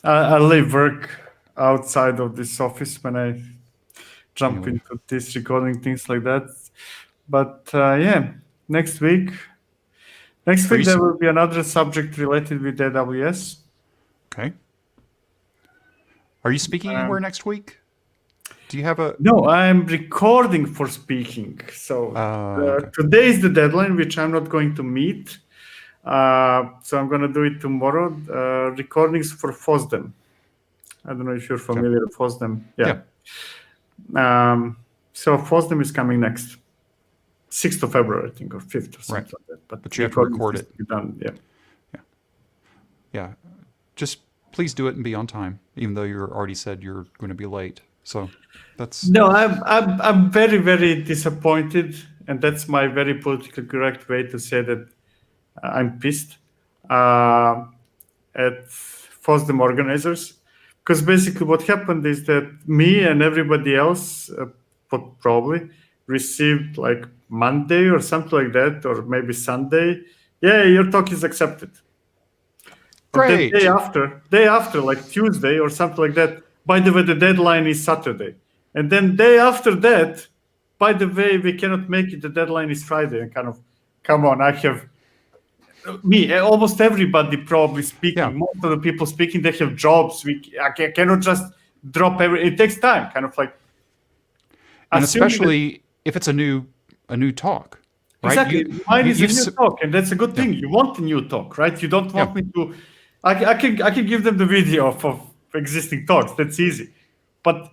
I leave work outside of this office when I jump into this recording things like that. But yeah, next week there will be another subject related with AWS. Okay. Are you speaking anywhere next week? Do you have a... No, I'm recording for speaking. So okay. today is the deadline, which I'm not going to meet. So I'm going to do it tomorrow. Recordings for FOSDEM. I don't know if you're familiar with FOSDEM. Yeah. So FOSDEM is coming next. 6th of February, I think, or 5th or something like that. But you have to record it. Done. Yeah. Just please do it and be on time, even though you already said you're going to be late. So that's... No, I'm very, very disappointed. And that's my very politically correct way to say that I'm pissed at FOSDEM organizers. Because basically what happened is that me and everybody else probably received like Monday or something like that, or maybe Sunday. Yeah, your talk is accepted. Great. But the day after, like Tuesday or something like that, by the way, the deadline is Saturday. And then day after that, by the way, we cannot make it, the deadline is Friday. And kind of, come on, I have... almost everybody probably speaking. Yeah. Most of the people speaking, they have jobs. I cannot just drop it takes time, kind of like. And especially if it's a new talk, right? Exactly, mine is a new talk, and that's a good thing. You want a new talk, right? You don't want me to. I can give them the video of existing talks. That's easy, but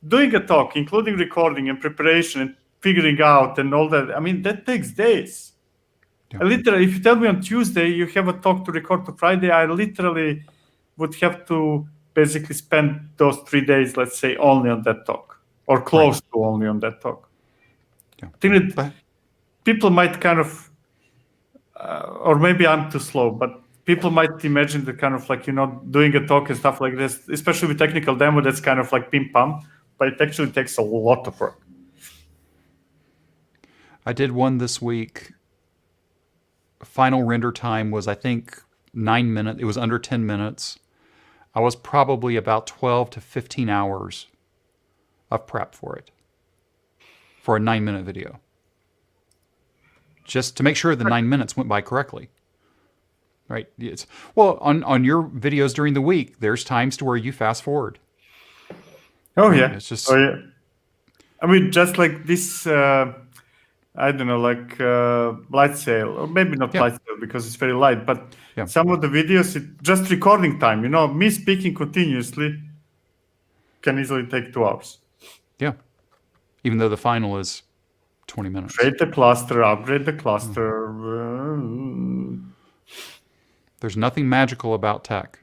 doing a talk, including recording and preparation and figuring out and all that, I mean, that takes days. Yeah. Literally, if you tell me on Tuesday you have a talk to record to Friday, I literally would have to basically spend those 3 days, let's say, only on that talk, or close to only on that talk. Yeah. I think that people might kind of, or maybe I'm too slow, but people might imagine that kind of like, doing a talk and stuff like this, especially with technical demo, that's kind of like pim pam, but it actually takes a lot of work. I did one this week. Final render time was, I think, 9 minutes. It was under 10 minutes. I was probably about 12 to 15 hours of prep for it, for a 9-minute video. Just to make sure the 9 minutes went by correctly. Right? Well, on your videos during the week, there's times to where you fast forward. Oh, yeah. It's just... Oh, yeah. I mean, just like this... I don't know, like light sail, or maybe not light sail because it's very light, but some of the videos, just recording time, me speaking continuously can easily take 2 hours. Yeah. Even though the final is 20 minutes. Create the cluster, upgrade the cluster. There's nothing magical about tech.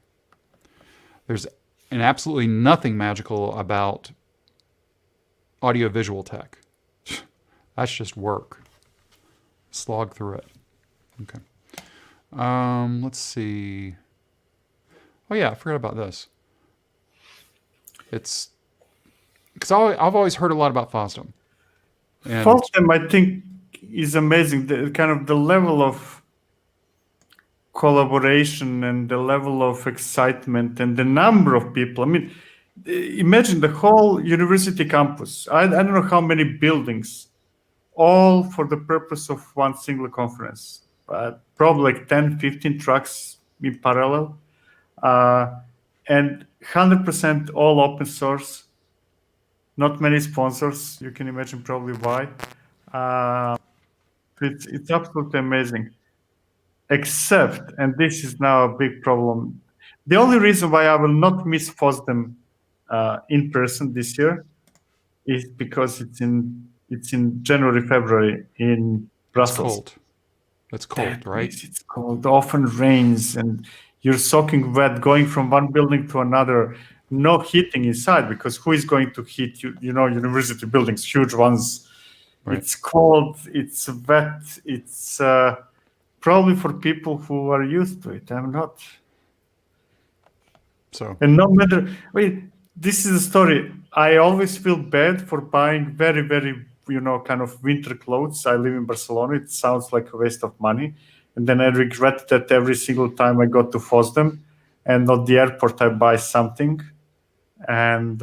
There's absolutely nothing magical about audiovisual tech. That's just work. Slog through it. Okay. Let's see. Oh yeah, I forgot about this. It's because I've always heard a lot about FOSDEM. FOSDEM, I think, is amazing. The level of collaboration and the level of excitement and the number of people. I mean, imagine the whole university campus. I don't know how many buildings, all for the purpose of one single conference. Probably like 10, 15 trucks in parallel. And 100% all open source. Not many sponsors. You can imagine probably why. It's absolutely amazing. Except, and this is now a big problem, the only reason why I will not miss FOSDEM in person this year is because it's in January, February in Brussels. It's cold, right? It's cold. Often rains, and you're soaking wet, going from one building to another. No heating inside, because who is going to heat university buildings, huge ones? Right. It's cold. It's wet. It's probably for people who are used to it. I'm not. So. And no matter. This is a story. I always feel bad for buying very, very kind of winter clothes. I live in Barcelona. It sounds like a waste of money. And then I regret that every single time I go to FOSDEM and at the airport I buy something. And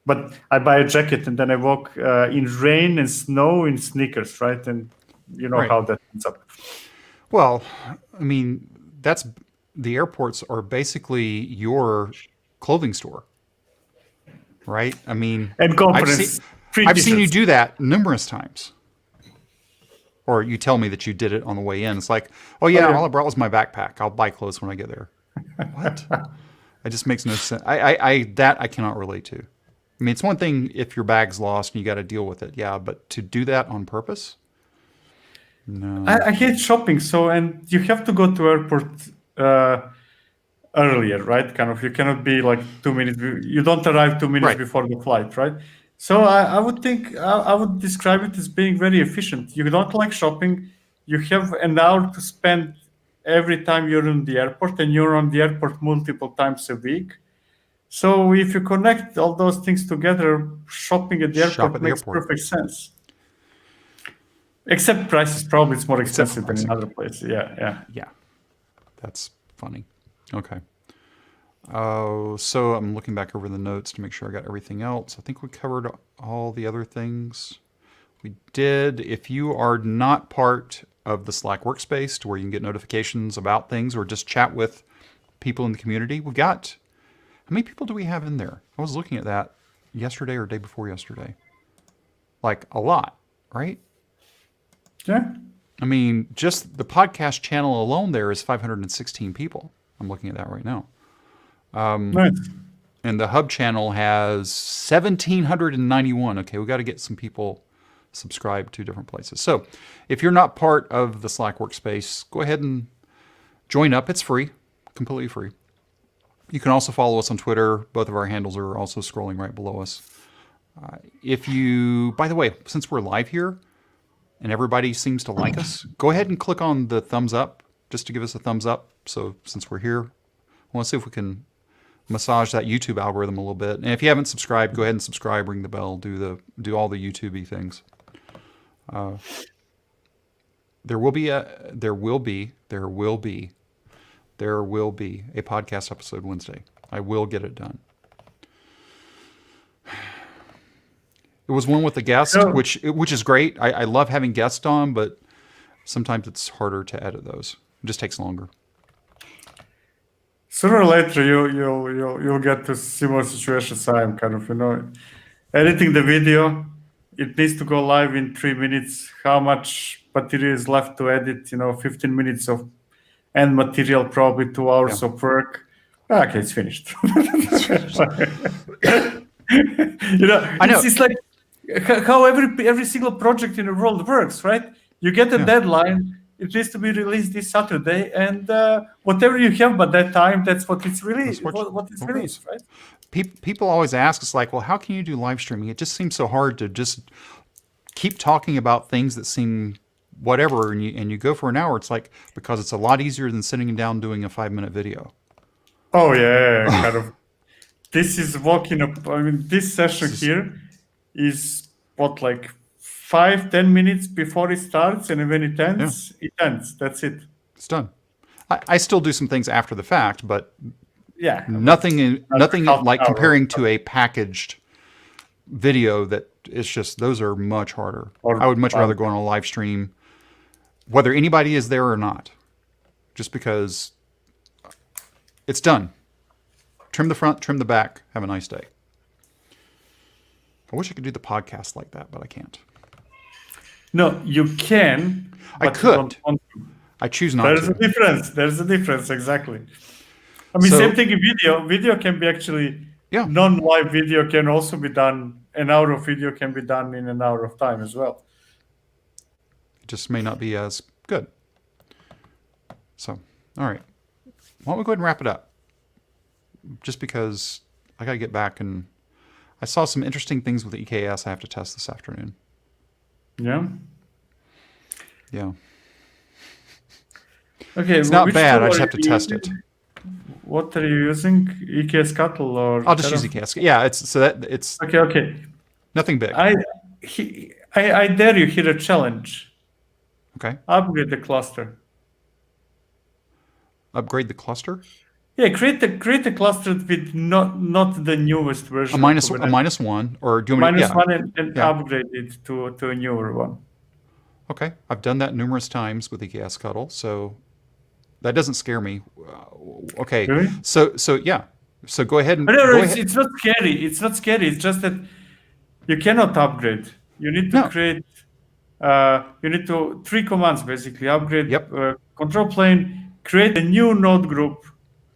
but I buy a jacket and then I walk in rain and snow in sneakers, right? And you know how that ends up. Well, I mean, the airports are basically your clothing store, right? I mean, and conference. I've seen you do that numerous times. Or you tell me that you did it on the way in. It's like, all I brought was my backpack. I'll buy clothes when I get there. What? It just makes no sense. I cannot relate to. I mean, it's one thing if your bag's lost and you got to deal with it. Yeah, but to do that on purpose? No. I hate shopping. And you have to go to airport earlier, right? Kind of, you cannot be like 2 minutes. You don't arrive 2 minutes before the flight, right? So I would think I would describe it as being very efficient. You don't like shopping. You have an hour to spend every time you're in the airport, and you're on the airport multiple times a week. So if you connect all those things together, shopping at the airport makes perfect sense. Except prices, probably it's more expensive than in other places. Yeah. That's funny. Okay. So I'm looking back over the notes to make sure I got everything else. I think we covered all the other things. We did. If you are not part of the Slack workspace to where you can get notifications about things or just chat with people in the community, we've got, how many people do we have in there? I was looking at that yesterday or day before yesterday. Like a lot, right? Yeah. I mean, just the podcast channel alone there is 516 people. I'm looking at that right now. Nice. And the hub channel has 1,791. Okay, we got to get some people subscribed to different places. So if you're not part of the Slack workspace, go ahead and join up. It's free, completely free. You can also follow us on Twitter. Both of our handles are also scrolling right below us. By the way, since we're live here and everybody seems to like us, go ahead and click on the thumbs up just to give us a thumbs up. So since we're here, I want to see if we can massage that YouTube algorithm a little bit. And if you haven't subscribed, go ahead and subscribe, ring the bell, do all the YouTube-y things. There will be a podcast episode Wednesday. I will get it done. It was one with a guest, which is great. I love having guests on, but sometimes it's harder to edit those. It just takes longer. Sooner or later, you'll get to similar situations. I'm kind of, editing the video. It needs to go live in 3 minutes. How much material is left to edit? 15 minutes of end material, probably 2 hours of work. Okay, it's finished. I know. It's like how every single project in the world works, right? You get a deadline. It needs to be released this Saturday, and whatever you have by that time, that's what it's released. What is released, right? People always ask us, like, well, how can you do live streaming? It just seems so hard to just keep talking about things that seem whatever, and you go for an hour. It's like, because it's a lot easier than sitting down doing a 5-minute video. Oh yeah, kind of. This is walking up. I mean, this session here is like 5-10 minutes before it starts, and when it ends, it ends. That's it. It's done. I still do some things after the fact, but nothing like comparing to a packaged video that it's just, those are much harder. I would much rather go on a live stream, whether anybody is there or not, just because it's done. Trim the front, trim the back, have a nice day. I wish I could do the podcast like that, but I can't. No, you can. I could. I choose not to. There's a difference, exactly. I mean, same thing in video. Video can be actually, non-live video can also be done. An hour of video can be done in an hour of time as well. It just may not be as good. So, all right. Why don't we go ahead and wrap it up? Just because I got to get back, and I saw some interesting things with the EKS I have to test this afternoon. Yeah? Yeah. Okay. It's not bad. I just have to test it. What are you using? EKS Cattle or? I'll just use EKS. Yeah, it's. Okay. Nothing big. I dare you here a challenge. Okay. Upgrade the cluster. Upgrade the cluster. Yeah, create a cluster with not the newest version. A minus one, or do you want me to, Minus one and Yeah. upgrade it to a newer one. Okay, I've done that numerous times with EKS Cuddle, so that doesn't scare me. Okay, Really? so yeah, so go ahead and No, go ahead. it's not scary. It's not scary. It's just that you cannot upgrade. You need to No. create. You need to 3 commands basically. Upgrade Yep. control plane. Create a new node group.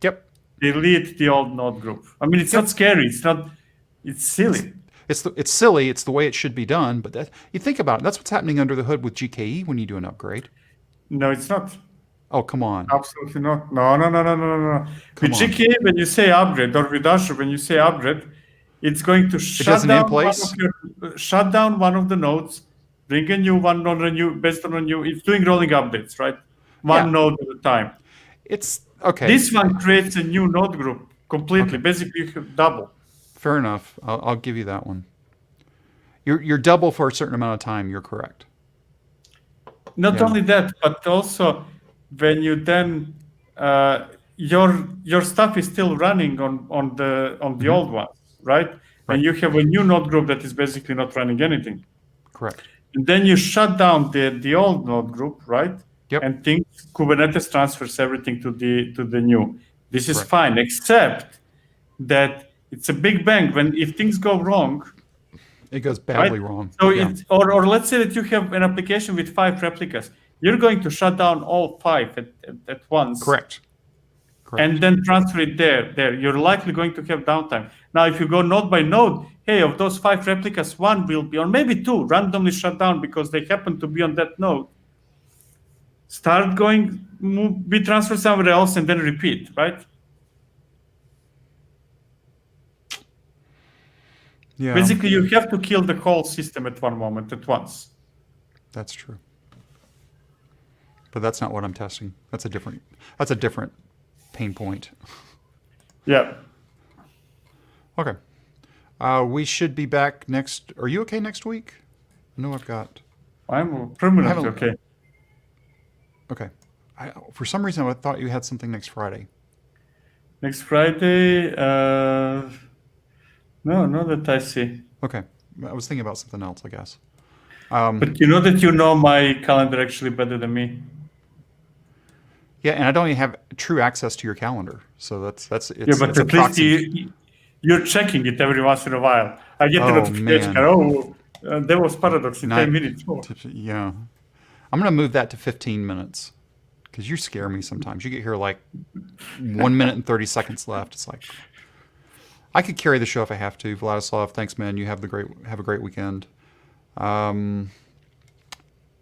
Yep. Delete the old node group. I mean, it's not scary. It's not. It's silly. It's silly. It's the way it should be done. But that, you think about it, that's what's happening under the hood with GKE when you do an upgrade. No, it's not. Oh, come on. Absolutely not. No. Come With on. GKE, when you say upgrade, or with Azure, when you say upgrade, it's going to shut down one of the nodes, bring a new one on a new, based on a new. It's doing rolling updates, right? One node at a time. It's okay. This one creates a new node group completely. Okay. Basically, you have double. Fair enough. I'll give you that one. You're double for a certain amount of time. You're correct. Not only that, but also when you then your stuff is still running on the old ones, right? And you have a new node group that is basically not running anything. Correct. And then you shut down the old node group, right? Yep. And Kubernetes transfers everything to the new. This is fine, except that it's a big bang if things go wrong. It goes badly wrong. So or let's say that you have an application with 5 replicas. You're going to shut down all 5 at once. Correct. And then transfer it there. You're likely going to have downtime. Now, if you go node by node, hey, of those 5 replicas, 1 will be, or maybe 2, randomly shut down because they happen to be on that node. Start be transferred somewhere else and then repeat, right? Yeah. Basically, you have to kill the whole system at one moment, at once. That's true. But that's not what I'm testing. That's a different pain point. Yeah. Okay. We should be back next. Are you okay next week? No, I've got. I'm permanently okay. Okay. For some reason, I thought you had something next Friday. Next Friday? No, not that I see. Okay. I was thinking about something else, I guess. But you know that you know my calendar actually better than me. Yeah, and I don't even have true access to your calendar, so it's yeah, but it's at least you're checking it every once in a while. I get the notification. DevOps Paradox in 10 minutes. Yeah, I'm gonna move that to 15 minutes because you scare me sometimes. You get here like 1 minute and 30 seconds left. It's like I could carry the show if I have to. Vladislav, thanks, man. You have a great weekend. I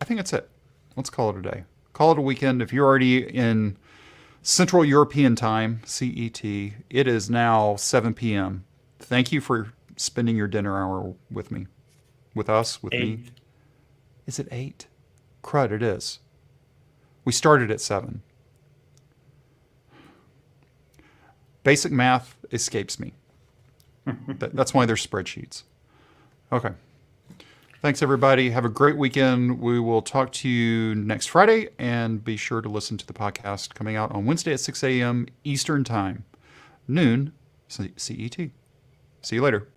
think that's it. Let's call it a day. Call it a weekend. If you're already in Central European time, CET, it is now 7 p.m. Thank you for spending your dinner hour with me. With us, with 8. me. Is it 8? Crud, it is. We started at 7. Basic math escapes me. That's why there's spreadsheets. Okay. Thanks, everybody. Have a great weekend. We will talk to you next Friday, and be sure to listen to the podcast coming out on Wednesday at 6 a.m. Eastern Time, noon CET. See you later.